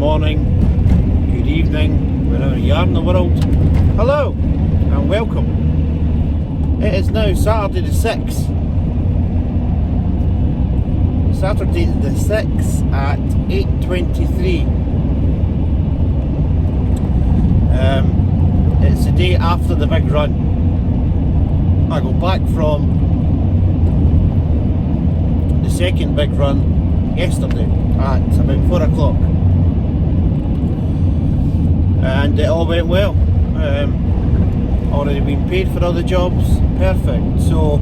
morning, good evening, wherever you are in the world. Hello and welcome. It is now Saturday the 6th. Saturday the 6th at 8:23. It's the day after the big run. I go back from the second big run yesterday at about 4 o'clock. And it all went well. Already been paid for all the jobs, perfect. So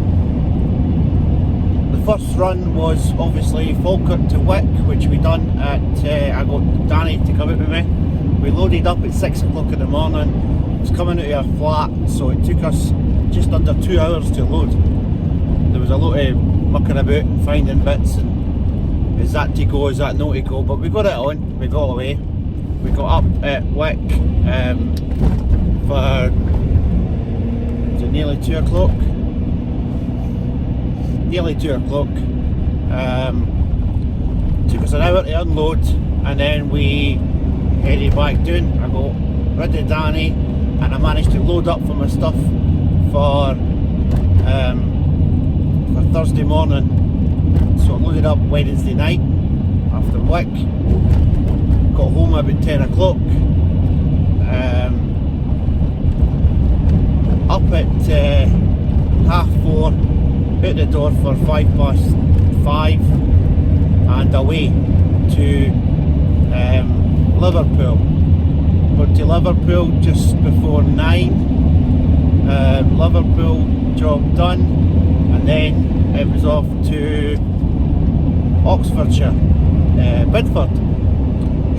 the first run was obviously Falkirk to Wick, which we done at, I got Danny to come out with me. We loaded up at 6 o'clock in the morning. It was coming out of our flat, so it took us just under 2 hours to load. There was a lot of mucking about and finding bits and is that to go, is that not to go, but we got it on, we got away. We got up at Wick for nearly 2 o'clock. Nearly 2 o'clock. Took us an hour to unload and then we headed back down. I got rid of Danny and I managed to load up for my stuff for Thursday morning. So I loaded up Wednesday night after Wick. Got home about 10 o'clock. Up at 4:30, out the door for 5:05 and away to Liverpool. Got to Liverpool just before 9. Liverpool job done, and then it was off to Oxfordshire, Bidford.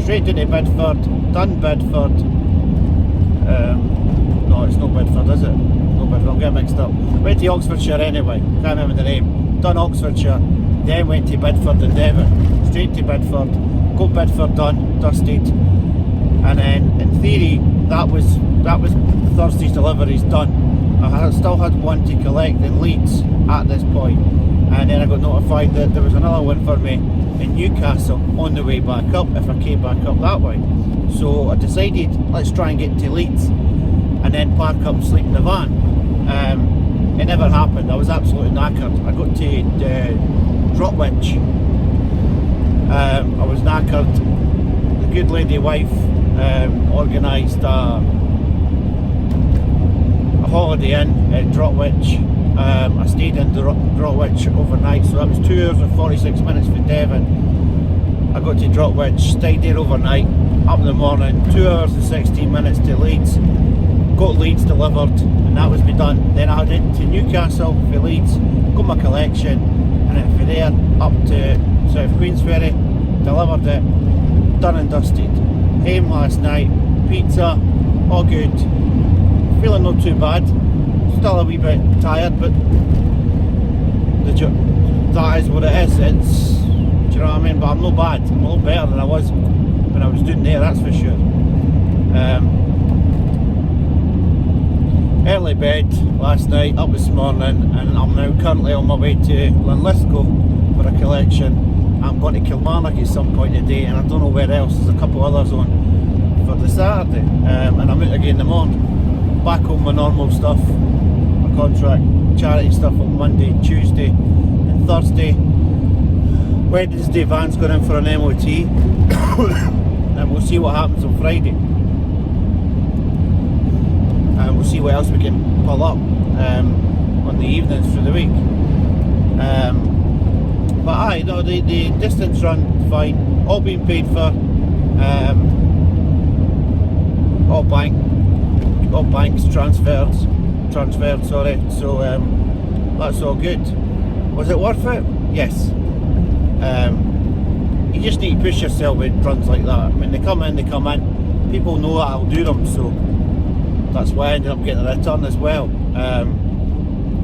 Straight into Bidford, done Bidford. No, it's not Bidford, is it? No Bidford, I'm getting mixed up. Went to Oxfordshire anyway, can't remember the name. Done Oxfordshire, then went to Bidford and Devon. Straight to Bidford, got Bidford done, dusted, and then in theory that was Thursday's deliveries done. I still had one to collect in Leeds at this point, and then I got notified that there was another one for me in Newcastle on the way back up if I came back up that way. So I decided, let's try and get to Leeds and then park up and sleep in the van. It never happened. I was absolutely knackered. I got to Droitwich. I was knackered. The good lady wife organised a holiday inn at Droitwich. I stayed in Droitwich overnight, so that was 2 hours and 46 minutes for Devon. I got to Droitwich, stayed there overnight, up in the morning, 2 hours and 16 minutes to Leeds. Got Leeds delivered, and that was me done. Then I headed to Newcastle for Leeds, got my collection, and then from there up to South Queensferry, delivered it, done and dusted. Home last night, pizza, all good. Feeling not too bad. Still a wee bit tired, but that is what it is. It's, do you know what I mean? But I'm not bad. I'm a lot better than I was when I was doing there, that's for sure. Early bed last night, up this morning, and I'm now currently on my way to Linlithgow for a collection. I'm going to Kilmarnock at some point today, and I don't know where else. There's a couple others on for the Saturday, and I'm out again in the morning. Back on my normal stuff, my contract, charity stuff on Monday, Tuesday and Thursday. Wednesday van's going in for an MOT and we'll see what happens on Friday. And we'll see what else we can pull up on the evenings through the week. But aye, no, the distance run, fine, all being paid for, all banks transferred, sorry, so that's all good. Was it worth it? Yes. You just need to push yourself with runs like that. When they come in, people know that I'll do them, so that's why I ended up getting a return as well.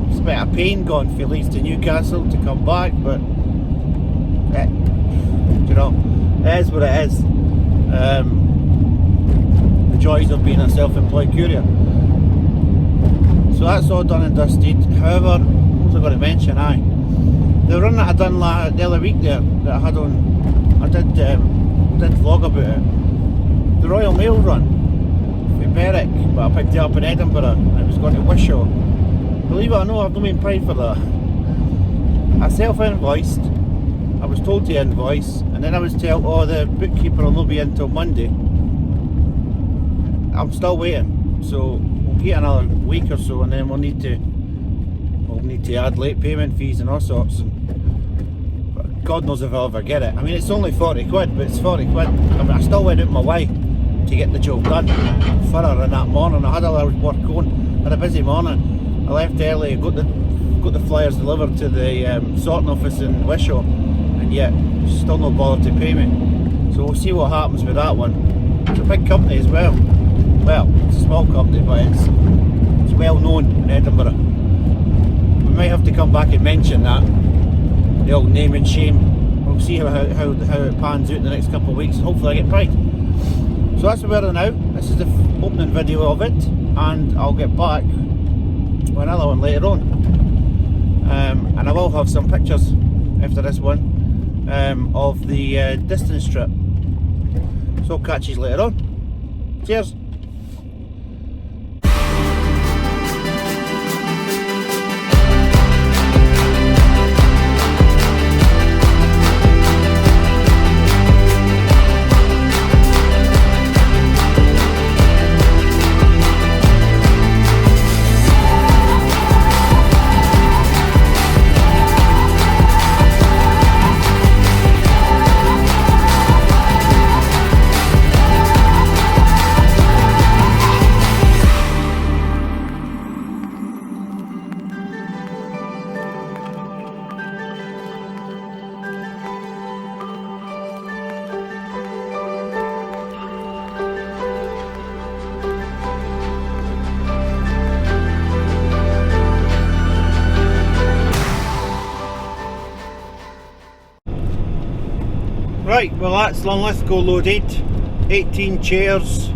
It's a bit of pain going from Leeds to Newcastle to come back, but you know, it is what it is. The joys of being a self-employed courier. So that's all done and dusted. However, what was I going to mention? The run that I done the other week there, that I had on, I did did vlog about it. The Royal Mail run with Berwick, but I picked it up in Edinburgh and it was going to Wishaw. Believe it or not, I've not been paid for that. I self-invoiced, I was told to invoice, and then I was told, oh, the bookkeeper will not be in till Monday. I'm still waiting, so we'll get another week or so, and then we'll need to add late payment fees and all sorts. And God knows if I'll ever get it. I mean, it's only 40 quid, but it's 40 quid. I mean, I still went out my way to get the job done for her in that morning. I had a lot of work going, had a busy morning. I left early, got the flyers delivered to the sorting office in Wishaw, and yet still no bother to pay me. So we'll see what happens with that one. It's a big company as well. Well, it's a small company, but it's well known in Edinburgh. We might have to come back and mention that, the old name and shame. We'll see how it pans out in the next couple of weeks, and hopefully I get paid. So that's where we're now. This is the opening video of it, and I'll get back with another one later on. And I will have some pictures after this one of the distance trip. So I'll catch you later on. Cheers. Right, well that's Linlithgow loaded. 18 chairs,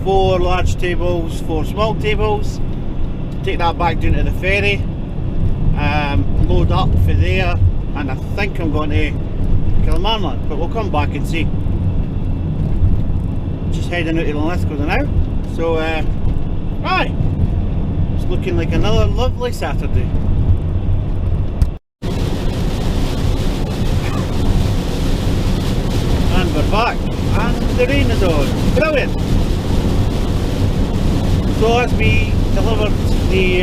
4 large tables, 4 small tables. Take that back down to the ferry, load up for there, and I think I'm going to Kilmarnock, but we'll come back and see. Just heading out to Linlithgow now. So, aye, it's looking like another lovely Saturday. We're back, and the rain is on. Brilliant! So as we delivered the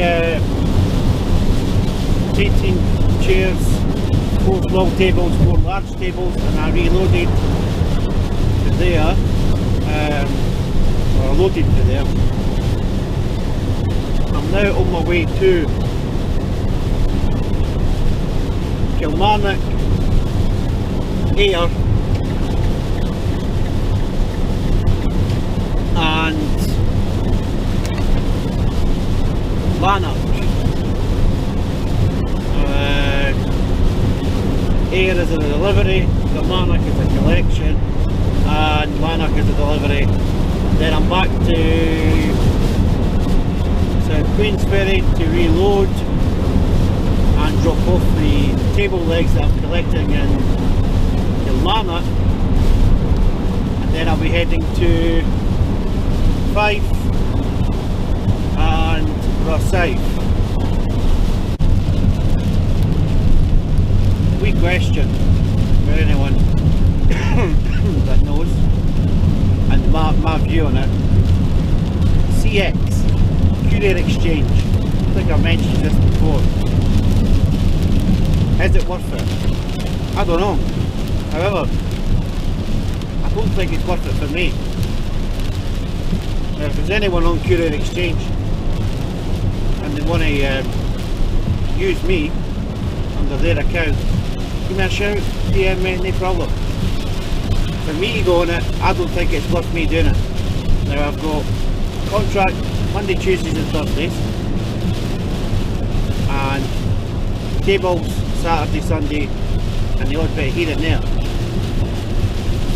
18 chairs, 4 small tables, 4 large tables, and I reloaded to there, or loaded to there. I'm now on my way to Kilmarnock Air and Lanark. Air is a delivery, Kilmarnock is a collection, and Lanark is a delivery. Then I'm back to South Queensferry to reload and drop off the table legs that I'm collecting in Kilmarnock, and then I'll be heading to Fife and Rosyth. Wee question for anyone that knows, and my view on it. CX, Courier Exchange. I think I mentioned this before. Is it worth it? I don't know. However, I don't think it's worth it for me. If there's anyone on Courier Exchange and they want to use me under their account, give me a shout, DM me, no problem. For me to go on it, I don't think it's worth me doing it. Now I've got contract Monday, Tuesdays and Thursdays, and tables Saturday, Sunday, and the odd bit here and there.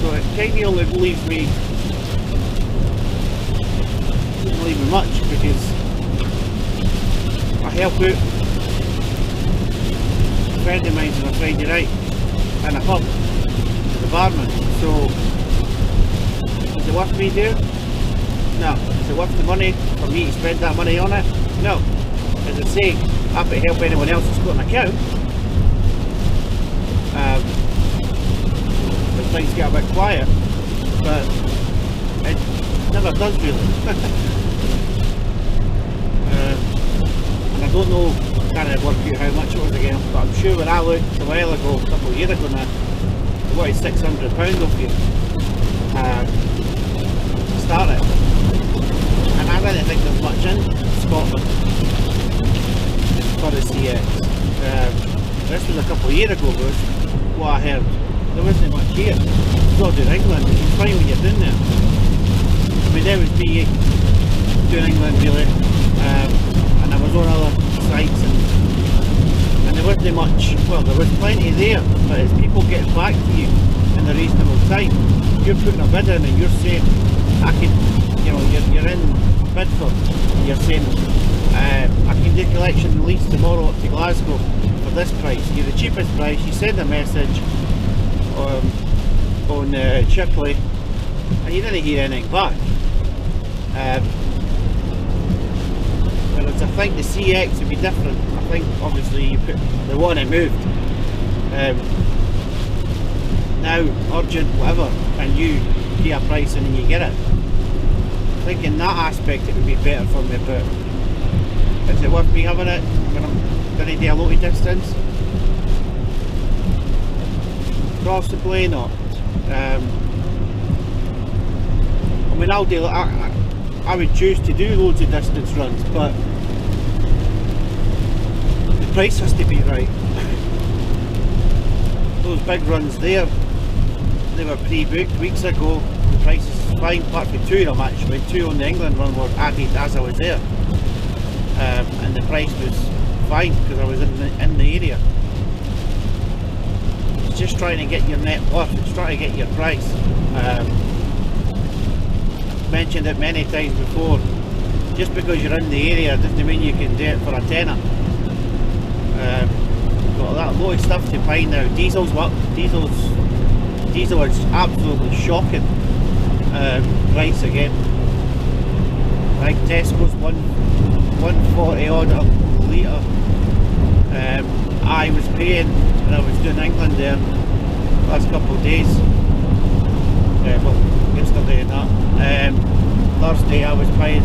So it kind of only leaves me, doesn't leave me much, because I help out a friend of mine's on a Friday night in a pub, to the barman. So is it worth me doing? No. Is it worth the money for me to spend that money on it? No. As I say, happy to help anyone else who's got an account. When things get a bit quiet, but it never does really. And I don't know, can't work out how much it was again, but I'm sure when I looked a while ago, a couple of years ago now, they wanted £600 off you to start it. And I don't think there's much in Scotland for the CX. This was a couple of years ago, was what I heard. There wasn't much here. It's not doing England, you can find when you're doing there. I mean, there was me doing England really, and I was on other sites, and there wasn't much, well, there was plenty there, but as people get back to you in a reasonable time, you're putting a bid in and you're saying, I can, you know, you're in Bedford, and you're saying, I can do collection in Leeds tomorrow up to Glasgow for this price. You're the cheapest price. You send a message on Chipley, and you didn't hear anything back. Whereas I think the CX would be different. I think obviously you put the one it moved. Now urgent, whatever, and you pay a price and then you get it. I think in that aspect it would be better for me, but is it worth me having it when I'm going to do a loaded distance? Possibly not. I mean, I'll do. I would choose to do loads of distance runs, but the price has to be right. Those big runs there, they were pre-booked weeks ago. The price is fine, apart from two of them actually. Two on the England run were added as I was there. And the price was fine because I was in the area. It's just trying to get your net worth, it's trying to get your price. I've mentioned it many times before, just because you're in the area doesn't mean you can do it for a tenner. Got that load of stuff to buy now. Diesel is absolutely shocking price again. Like Tesco's 140 odd a litre. I was paying when I was doing England there last couple of days. Well, yesterday and that. Thursday I was paying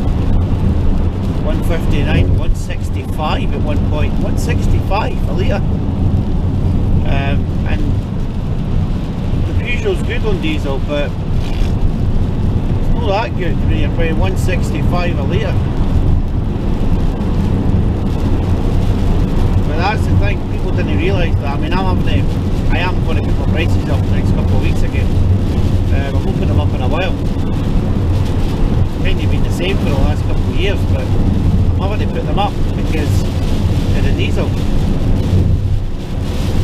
159, 165 at one point. 165 a litre. And the Peugeot's good on diesel, but it's not that good when you're paying 165 a litre. But that's the thing, people didn't realise that. I mean, I am going to put my prices up the next couple of weeks again. I'm hoping them up in a while. It's kind of been the same for the last couple of years, but I'm having to put them up because of the diesel.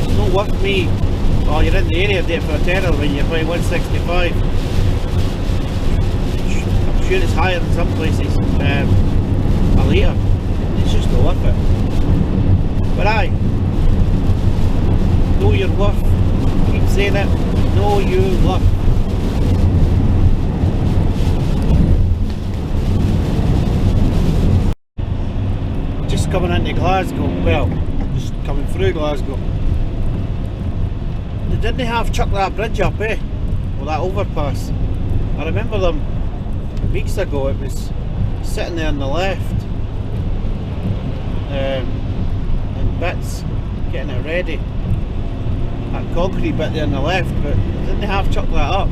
It's not worth me, oh, you're in the area, do it for a tenner when you're paying 165. I'm sure it's higher in some places, a litre. It's just not worth it. But aye, know your worth. Keep saying it. Know your worth. Just coming into Glasgow. Well, just coming through Glasgow. They didn't have chucked that bridge up, eh? Or that overpass. I remember them weeks ago. It was sitting there on the left. Bits, getting it ready. That concrete bit there on the left, but didn't they have chucked that up?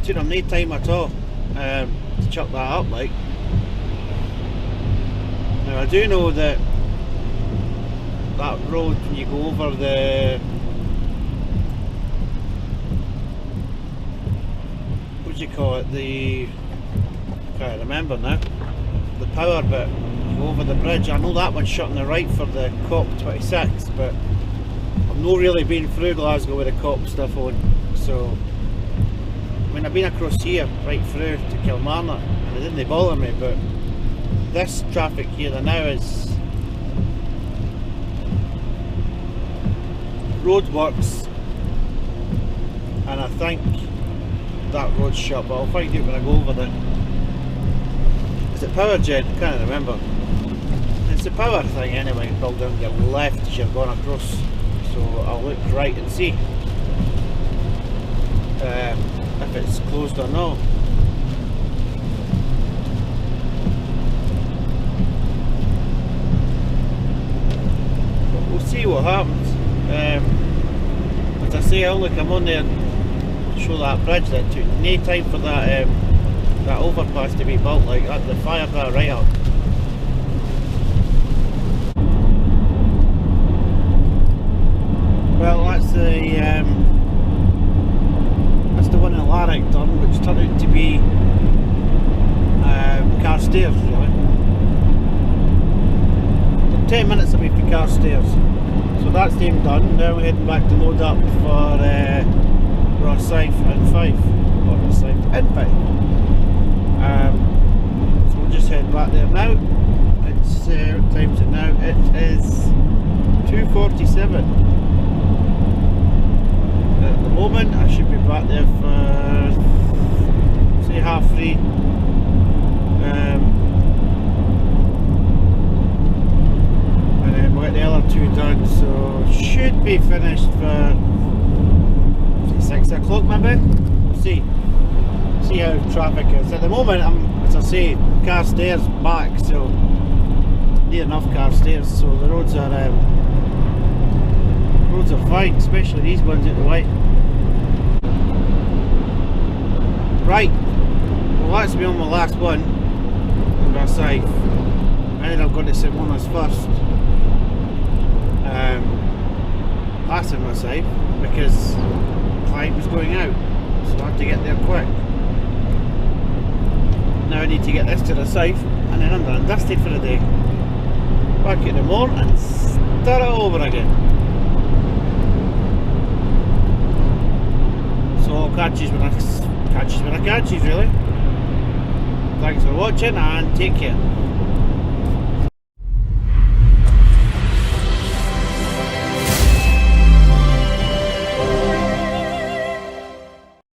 Took them no time at all to chuck that up, like. Now I do know that that road, when you go over the, what do you call it, the, I can't remember now, the power bit, over the bridge. I know that one's shut on the right for the COP26, but I've not really been through Glasgow with the COP stuff on, so I mean, I've been across here right through to Kilmarnock and it didn't bother me, but this traffic here now is roadworks, and I think that road's shut, but I'll find out when I go over there. Is it power gen? I can't remember. It's a power thing anyway, build on your left as you're going across, so I'll look right and see if it's closed or not. But we'll see what happens. As I say, I only come on there and show that bridge. That took no time for that that overpass to be built like that. They fired that right up. Well, that's the one in Larrick done, which turned out to be Carstairs, really. 10 minutes away from Carstairs. So that's them done. Now we're heading back to load up for Rosyth and Fife. Or Rosyth and Fife. So we'll just head back there now. It's what time is it now? It is 2:47. At the moment I should be back there for say 3:30. And then we'll get the other two done, so should be finished for 6 o'clock maybe. We'll see how traffic is. At the moment I'm, as I say, Carstairs back, so near enough Carstairs, so the roads are fine, especially these ones at the white. Right, well that's me on my last one on Rosyth. I ended up going to St Mona's first. Passing Rosyth because the client was going out, so I had to get there quick. Now I need to get this to Rosyth and then I'm done and dusted for the day. Back in the morning and start it over again. So I'll catch you when I catch you really. Thanks for watching and take care.